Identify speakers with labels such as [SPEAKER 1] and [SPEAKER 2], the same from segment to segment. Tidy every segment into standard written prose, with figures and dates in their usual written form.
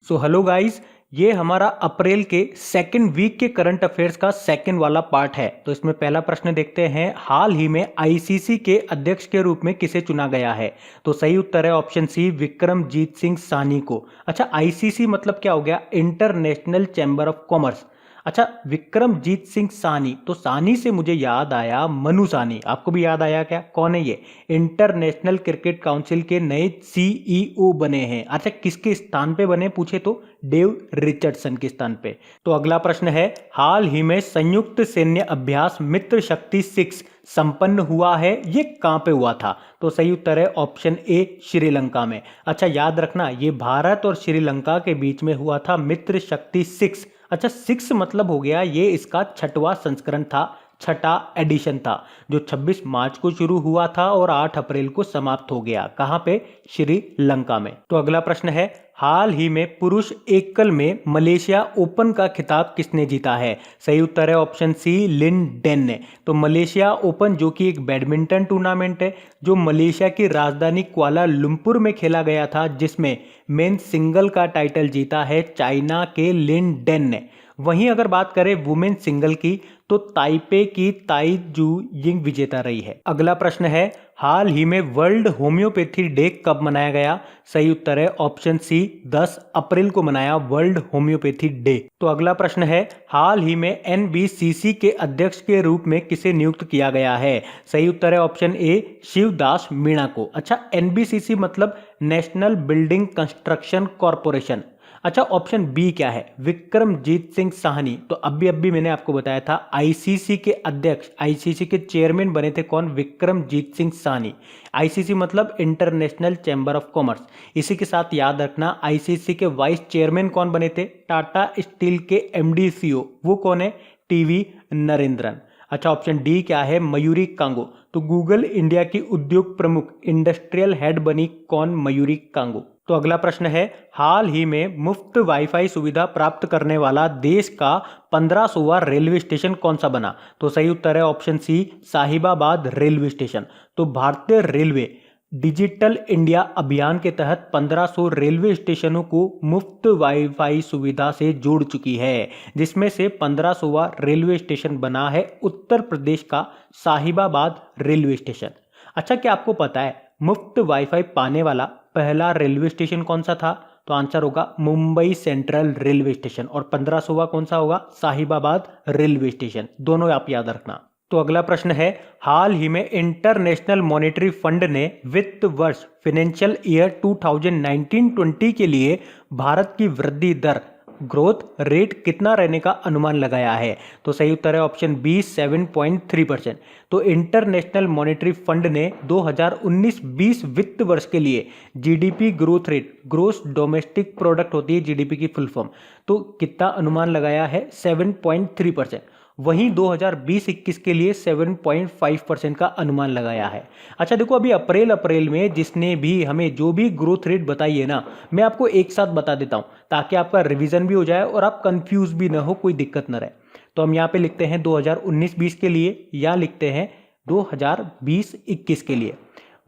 [SPEAKER 1] So hello guys, ये हमारा अप्रैल के सेकंड वीक के करंट अफेयर्स का सेकंड वाला पार्ट है। तो इसमें पहला प्रश्न देखते हैं, हाल ही में आईसीसी के अध्यक्ष के रूप में किसे चुना गया है। तो सही उत्तर है ऑप्शन सी, विक्रमजीत सिंह साहनी को। अच्छा, आईसीसी मतलब क्या हो गया? International chamber of commerce. अच्छा, विक्रमजीत सिंह साहनी, तो साहनी से मुझे याद आया मनु साहनी। आपको भी याद आया क्या? कौन है ये? इंटरनेशनल क्रिकेट काउंसिल के नए सीईओ बने हैं। अच्छा, किसके स्थान पे बने पूछे तो डेव रिचर्डसन के स्थान पे। तो अगला प्रश्न है, हाल ही में संयुक्त सैन्य अभ्यास मित्र शक्ति 6 संपन्न हुआ है, ये कहां पे हुआ था? तो सही उत्तर है ऑप्शन ए, श्रीलंका में। अच्छा, याद रखना, ये भारत और श्रीलंका के बीच में हुआ था मित्र शक्ति 6। अच्छा, 6 मतलब हो गया ये इसका छठवां संस्करण था, छठा एडिशन था, जो 26 मार्च को शुरू हुआ था और 8 अप्रैल को समाप्त हो गया। कहां पे? श्रीलंका में। तो अगला प्रश्न है, हाल ही में पुरुष एकल में मलेशिया ओपन का खिताब किसने जीता है? सही उत्तर है ऑप्शन सी, लिन डेन ने। तो मलेशिया ओपन जो कि एक बैडमिंटन टूर्नामेंट है, जो मलेशिया की राजधानी कुआलालंपुर में खेला गया था, जिसमें मेन सिंगल का टाइटल जीता है चाइना के लिन डेन ने। वहीं अगर बात करें वुमेन सिंगल की, तो ताइपे की ताई जू यिंग विजेता रही है। अगला प्रश्न है, हाल ही में वर्ल्ड होम्योपैथी डे कब मनाया गया? सही उत्तर है ऑप्शन सी, 10 अप्रैल को मनाया वर्ल्ड होम्योपैथी डे। तो अगला प्रश्न है, हाल ही में एनबीसीसी के अध्यक्ष के रूप में किसे नियुक्त किया गया है? सही उत्तर है ऑप्शन ए, शिवदास मीणा को। अच्छा, एनबीसीसी मतलब नेशनल बिल्डिंग कंस्ट्रक्शन कॉरपोरेशन। अच्छा, ऑप्शन बी क्या है? विक्रमजीत सिंह साहनी। तो अभी मैंने आपको बताया था आईसीसी के अध्यक्ष, आईसीसी के चेयरमैन बने थे कौन? विक्रमजीत सिंह साहनी। आईसीसी मतलब इंटरनेशनल चैम्बर ऑफ कॉमर्स। इसी के साथ याद रखना, आईसीसी के वाइस चेयरमैन कौन बने थे? टाटा स्टील के एमडी सीईओ, वो कौन है? टीवी नरेंद्रन। अच्छा, ऑप्शन डी क्या है? मयूरी कांगो। तो गूगल इंडिया की उद्योग प्रमुख, इंडस्ट्रियल हेड बनी कौन? मयूरी कांगो। तो अगला प्रश्न है, हाल ही में मुफ्त वाईफाई सुविधा प्राप्त करने वाला देश का 1500वां रेलवे स्टेशन कौन सा बना? तो सही उत्तर है option C, Sahibabad railway station. तो भारतीय रेलवे डिजिटल इंडिया अभियान के तहत 1500 रेलवे स्टेशनों को मुफ्त वाईफाई सुविधा से जोड़ चुकी है, जिसमें से 1500वां रेलवे स्टेशन बना है उत्तर प्रदेश का साहिबाबाद रेलवे स्टेशन। अच्छा, क्या आपको पता है मुफ्त वाईफाई पाने वाला पहला रेलवे स्टेशन कौन सा था? तो आंसर होगा मुंबई सेंट्रल रेलवे स्टेशन। और 1500वां कौन सा होगा? Sahibabad railway station. दोनों आप याद रखना। तो अगला प्रश्न है, हाल ही में इंटरनेशनल मॉनेटरी फंड ने वित्त वर्ष फाइनेंशियल ईयर 2019-20 के लिए भारत की वृद्धि दर, ग्रोथ रेट कितना रहने का अनुमान लगाया है? तो सही उत्तर है ऑप्शन बी, 7.3%। तो इंटरनेशनल मॉनेटरी फंड ने 2019-20 वित्त वर्ष के लिए GDP growth rate, gross domestic product होती है जीडीपी की फुल फॉर्म, तो कितना अनुमान लगाया है? 7.3%। वहीं 2020-21 के लिए 7.5% का अनुमान लगाया है। अच्छा देखो, अभी अप्रैल में जिसने भी हमें जो भी ग्रोथ रेट बताई है ना, मैं आपको एक साथ बता देता हूं ताकि आपका रिवीजन भी हो जाए और आप कंफ्यूज भी ना हो, कोई दिक्कत ना रहे। तो हम यहाँ पे लिखते हैं 2019-20 के लिए, या लिखते हैं 2020-21 के लिए।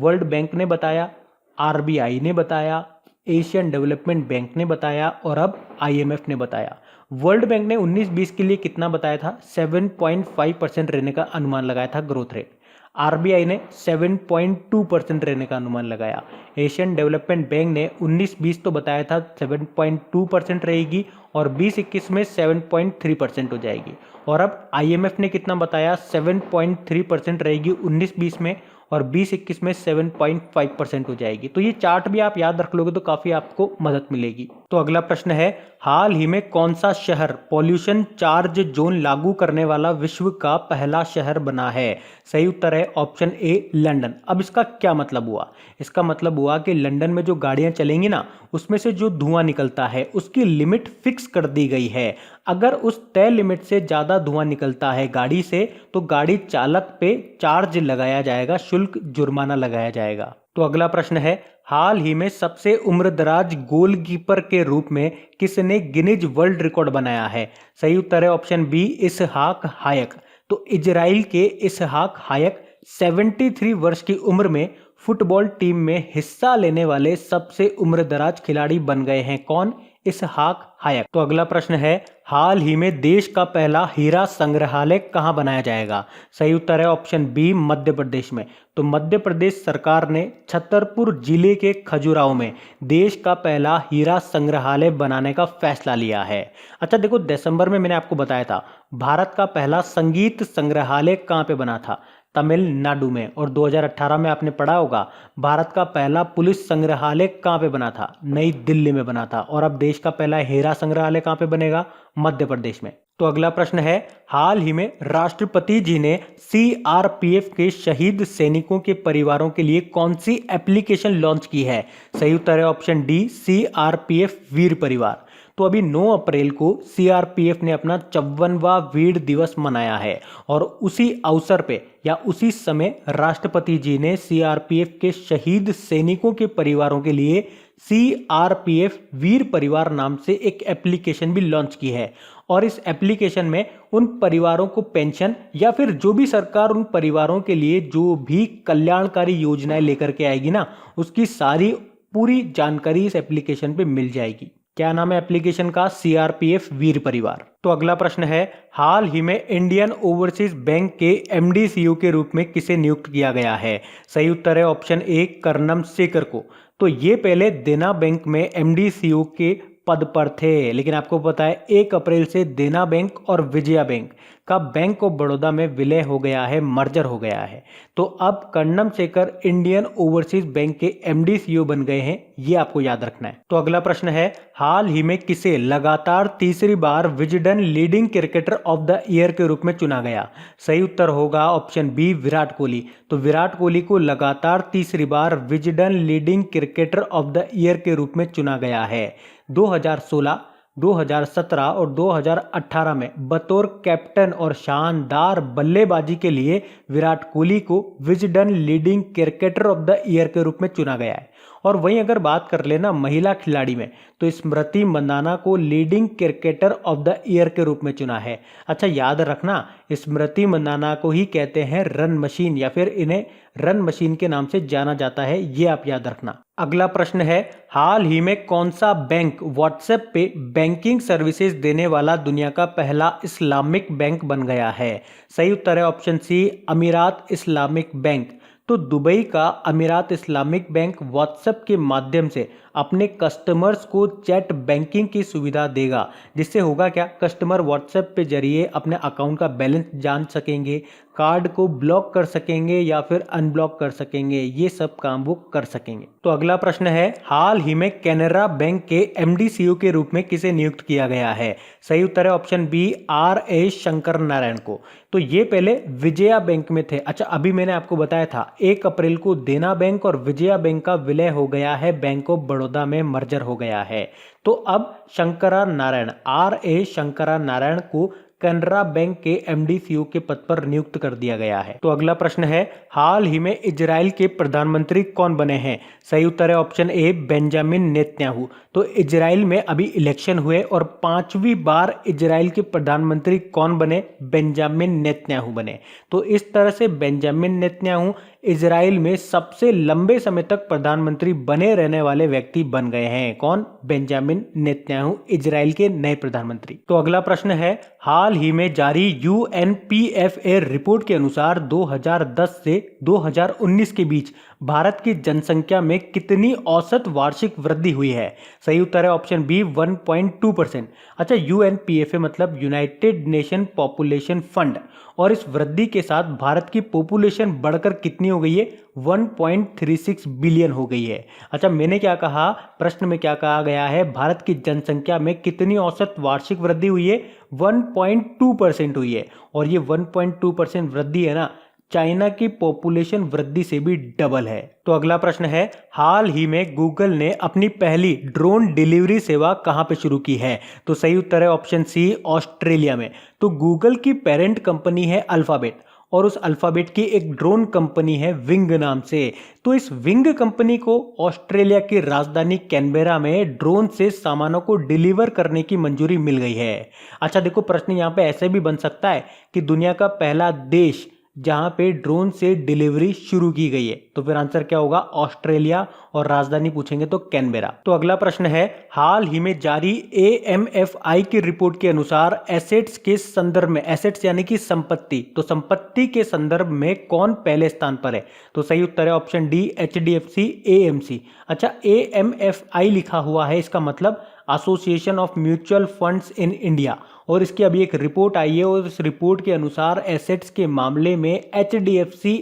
[SPEAKER 1] वर्ल्ड बैंक ने बताया, आरबीआई ने बताया, एशियन डेवलपमेंट बैंक ने बताया और अब आईएमएफ ने बताया। वर्ल्ड बैंक ने 19-20 के लिए कितना बताया था? 7.5% रहने का अनुमान लगाया था ग्रोथ रेट। आरबीआई ने 7.2% रहने का अनुमान लगाया। एशियन डेवलपमेंट बैंक ने 19-20 तो बताया था 7.2% रहेगी और 20-21 में 7.3% हो जाएगी। और अब आईएमएफ ने कितना बताया? 7.3% रहेगी 19-20 में और 20-21 में 7.5% हो जाएगी। तो ये चार्ट भी आप याद रख लोगे तो काफी आपको मदद मिलेगी। तो अगला प्रश्न है, हाल ही में कौन सा शहर पॉल्यूशन चार्ज जोन लागू करने वाला विश्व का पहला शहर बना है? सही उत्तर है ऑप्शन ए, लंदन। अब इसका क्या मतलब हुआ? इसका मतलब हुआ कि लंदन में जो गाड़ियां चलेंगी ना, उसमें से जो धुआं निकलता है उसकी लिमिट फिक्स कर दी गई है। अगर उस तय लिमिट से ज्यादा धुआं निकलता है गाड़ी से, तो गाड़ी चालक पे चार्ज लगाया जाएगा, शुल्क, जुर्माना लगाया जाएगा। तो अगला प्रश्न है, हाल ही में सबसे उम्रदराज गोलकीपर के रूप में किसने गिनीज वर्ल्ड रिकॉर्ड बनाया है? सही उत्तर है ऑप्शन बी, इसहाक हायक। तो इजराइल के इसहाक हायक 73 वर्ष की उम्र में फुटबॉल टीम में हिस्सा लेने वाले सबसे उम्रदराज खिलाड़ी बन गए हैं कौन? इसहाक हायक। तो अगला प्रश्न है, हाल ही में देश का पहला हीरा संग्रहालय कहां बनाया जाएगा? सही उत्तर है ऑप्शन बी, मध्य प्रदेश में। तो मध्य प्रदेश सरकार ने छतरपुर जिले के खजुराहो में देश का पहला हीरा संग्रहालय बनाने का फैसला लिया है। अच्छा देखो, दिसंबर में मैंने आपको बताया था भारत का पहला संगीत संग्रहालय कहां पे बना था? तमिलनाडु में। और 2018 में आपने पढ़ा होगा भारत का पहला पुलिस संग्रहालय कहां पे बना था? नई दिल्ली में बना था। और अब देश का पहला हीरा संग्रहालय कहां पे बनेगा? मध्य प्रदेश में। तो अगला प्रश्न है, हाल ही में राष्ट्रपति जी ने सीआरपीएफ के शहीद सैनिकों के परिवारों के लिए कौन सी एप्लीकेशन लॉन्च की है? सही उत्तर है ऑप्शन डी, सीआरपीएफ वीर परिवार। तो अभी 9 अप्रैल को सीआरपीएफ ने अपना 54वां वीर दिवस मनाया है और उसी अवसर पे या उसी समय राष्ट्रपति जी ने सीआरपीएफ के शहीद सैनिकों के परिवारों के लिए सीआरपीएफ वीर परिवार नाम से एक एप्लीकेशन भी लॉन्च की है। और इस एप्लीकेशन में उन परिवारों को पेंशन या फिर जो भी सरकार उन परिवारों के लिए जो भी कल्याणकारी योजनाएं लेकर के आएगी ना, उसकी सारी पूरी जानकारी इस एप्लीकेशन पे मिल जाएगी। क्या नाम है एप्लीकेशन का? सीआरपीएफ वीर परिवार। तो अगला प्रश्न है, हाल ही में इंडियन ओवरसीज बैंक के एमडी सीईओ के रूप में किसे नियुक्त किया गया है? सही उत्तर है ऑप्शन ए, कर्णम शेखर को। तो ये पहले देना बैंक में एमडी सीईओ के पद पर थे, लेकिन आपको पता है 1 अप्रैल से देना बैंक और विजया बैंक का बैंक ऑफ बड़ौदा में विलय हो गया है, मर्जर हो गया है। तो अब Karnam Shekhar Indian overseas bank के एमडी सीईओ बन गए हैं, ये आपको याद रखना है। तो अगला प्रश्न है, हाल ही में किसे लगातार तीसरी बार Wisden leading cricketer of the year के रूप में चुना गया? सही उत्तर होगा ऑप्शन बी, विराट कोहली। तो विराट कोहली को लगातार तीसरी बार Wisden leading cricketer of the year के रूप में चुना गया है। 2016, 2017 और 2018 में बतौर कैप्टन और शानदार बल्लेबाजी के लिए विराट कोहली को Wisden leading cricketer of the year के रूप में चुना गया है। और वहीं अगर बात कर लेना महिला खिलाड़ी में, तो स्मृति मंदाना को leading cricketer of the year के रूप में चुना है। अच्छा याद रखना, स्मृति मंदाना को ही कहते हैं रन मशीन या फिर इन्हें रन मशीन के नाम से जाना जाता है, ये आप याद रखना। अगला प्रश्न है, हाल ही में कौन सा बैंक व्हाट्सएप पे बैंकिंग सर्विसेज देने वाला दुनिया का पहला इस्लामिक बैंक बन गया है? सही उत्तर है ऑप्शन सी, अमीरात इस्लामिक बैंक। तो दुबई का अमीरात इस्लामिक बैंक व्हाट्सएप के माध्यम से अपने कस्टमर्स को चैट बैंकिंग की सुविधा देगा, जिससे होगा क्या, कस्टमर व्हाट्सएप पे जरिए अपने अकाउंट का बैलेंस जान सकेंगे, कार्ड को ब्लॉक कर सकेंगे या फिर अनब्लॉक कर सकेंगे, ये सब काम वो कर सकेंगे। तो अगला प्रश्न है, हाल ही में कैनरा बैंक के एमडी सीईओ के रूप में किसे नियुक्त किया गया है? सही उत्तर है option B, R A Shankar Narayan को। तो ये पहले विजया बैंक में थे। अच्छा अभी मैंने आपको बताया था 1 अप्रैल को देना बैंक और विजया बैंक का विलय हो गया है, बैंक ऑफ बड़ौदा में मर्जर हो गया है। तो अब शंकरा नारायण, आर ए शंकरा नारायण को कैनरा बैंक के एमडी सीईओ के पद पर नियुक्त कर दिया गया है। तो अगला प्रश्न है, हाल ही में इजराइल के प्रधानमंत्री कौन बने हैं? सही उत्तर है ऑप्शन ए, बेंजामिन नेतन्याहू। तो इजराइल में अभी इलेक्शन हुए और 5वीं बार इजराइल के प्रधानमंत्री कौन बने? बेंजामिन नेतन्याहू बने। तो इस तरह से बेंजामिन नेतन्याहू इजराइल में सबसे लंबे समय तक प्रधानमंत्री बने रहने वाले व्यक्ति बन गए हैं। कौन? बेंजामिन नेतन्याहू, इजराइल के नए प्रधानमंत्री। तो अगला प्रश्न है, हाल ही में जारी यूएनपीएफए रिपोर्ट के अनुसार 2010 से 2019 के बीच भारत की जनसंख्या में कितनी औसत वार्षिक वृद्धि हुई है? सही उत्तर है ऑप्शन बी, 1.2%। अच्छा यूएनपीएफए मतलब यूनाइटेड नेशन पॉपुलेशन फंड, और इस वृद्धि के साथ भारत की पॉपुलेशन बढ़कर कितनी हो गई है? 1.36 बिलियन हो गई है। अच्छा मैंने क्या कहा, प्रश्न में क्या कहा गया है, भारत की जनसंख्या में कितनी औसत वार्षिक वृद्धि हुई है? 1.2% हुई है। और ये 1.2% वृद्धि है ना, चाइना की पॉपुलेशन वृद्धि से भी डबल है। तो अगला प्रश्न है, हाल ही में गूगल ने अपनी पहली ड्रोन डिलीवरी सेवा कहां पे शुरू की है? तो सही उत्तर है ऑप्शन सी, ऑस्ट्रेलिया में। तो गूगल की पेरेंट कंपनी है अल्फाबेट और उस अल्फाबेट की एक ड्रोन कंपनी है विंग नाम से। तो इस विंग कंपनी को ऑस्ट्रेलिया की राजधानी कैनबेरा में ड्रोन से सामानों को डिलीवर करने की मंजूरी मिल गई है। अच्छा देखो, प्रश्न यहाँ पे ऐसे भी बन सकता है कि दुनिया का पहला देश जहां पे ड्रोन से डिलीवरी शुरू की गई है? तो फिर आंसर क्या होगा? ऑस्ट्रेलिया। और राजधानी पूछेंगे तो कैनबेरा। तो अगला प्रश्न है, हाल ही में जारी AMFI की रिपोर्ट के अनुसार एसेट्स के संदर्भ में, एसेट्स यानी कि संपत्ति, तो संपत्ति के संदर्भ में कौन पहले स्थान पर है? तो सही उत्तर है ऑप्शन डी, HDFC AMC। अच्छा, AMFI लिखा हुआ है, इसका मतलब association of mutual funds in India, और इसकी अभी एक रिपोर्ट आई है और इस रिपोर्ट के अनुसार एसेट्स के मामले में HDFC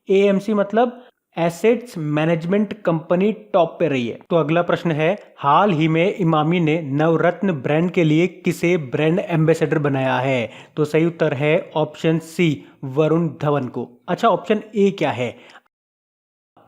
[SPEAKER 1] AMC मतलब एसेट्स मैनेजमेंट कंपनी टॉप पे रही है। तो अगला प्रश्न है, हाल ही में इमामी ने नवरत्न ब्रांड के लिए किसे ब्रांड एम्बेसडर बनाया है? तो सही उत्तर है ऑप्शन सी, वरुण धवन को। अच्छा, ऑप्शन ए क्या है?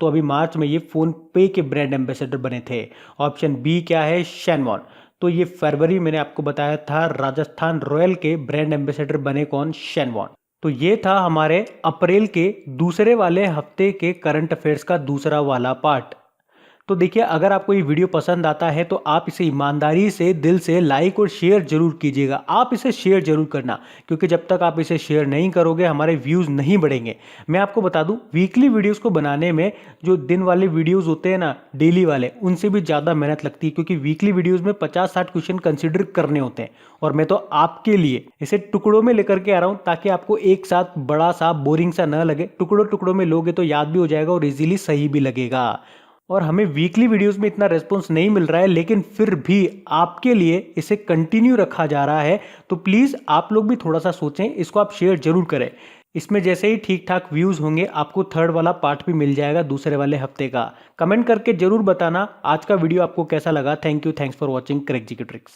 [SPEAKER 1] तो अभी मार्च में ये फोन पे के ब्रांड एम्बेसडर बने थे। ऑप्शन बी क्या है? शेनवॉन। तो ये फरवरी मैंने आपको बताया था राजस्थान रॉयल के ब्रांड एम्बेसडर बने कौन? शेनवॉन। तो ये था हमारे अप्रैल के दूसरे वाले हफ्ते के करंट अफेयर्स का दूसरा वाला पार्ट। तो देखिए, अगर आपको ये वीडियो पसंद आता है तो आप इसे ईमानदारी से दिल से लाइक और शेयर जरूर कीजिएगा। आप इसे शेयर जरूर करना, क्योंकि जब तक आप इसे शेयर नहीं करोगे हमारे व्यूज़ नहीं बढ़ेंगे। मैं आपको बता दूं, वीकली वीडियोस को बनाने में जो दिन वाले वीडियोस होते हैं ना, डेली वाले, उनसे भी ज़्यादा मेहनत लगती है, क्योंकि वीकली वीडियोज़ में 50-60 क्वेश्चन कंसिडर करने होते हैं। और मैं तो आपके लिए इसे टुकड़ों में लेकर के आ रहा हूँ, ताकि आपको एक साथ बड़ा सा बोरिंग सा न लगे। टुकड़ों टुकड़ों में लोगे तो याद भी हो जाएगा और इजीली सही भी लगेगा। और हमें वीकली वीडियोस में इतना रेस्पॉन्स नहीं मिल रहा है, लेकिन फिर भी आपके लिए इसे कंटिन्यू रखा जा रहा है। तो प्लीज़ आप लोग भी थोड़ा सा सोचें, इसको आप शेयर जरूर करें। इसमें जैसे ही ठीक ठाक व्यूज़ होंगे आपको थर्ड वाला पार्ट भी मिल जाएगा दूसरे वाले हफ्ते का। कमेंट करके जरूर बताना आज का वीडियो आपको कैसा लगा। Thank you, thanks for watching crack जी के ट्रिक्स।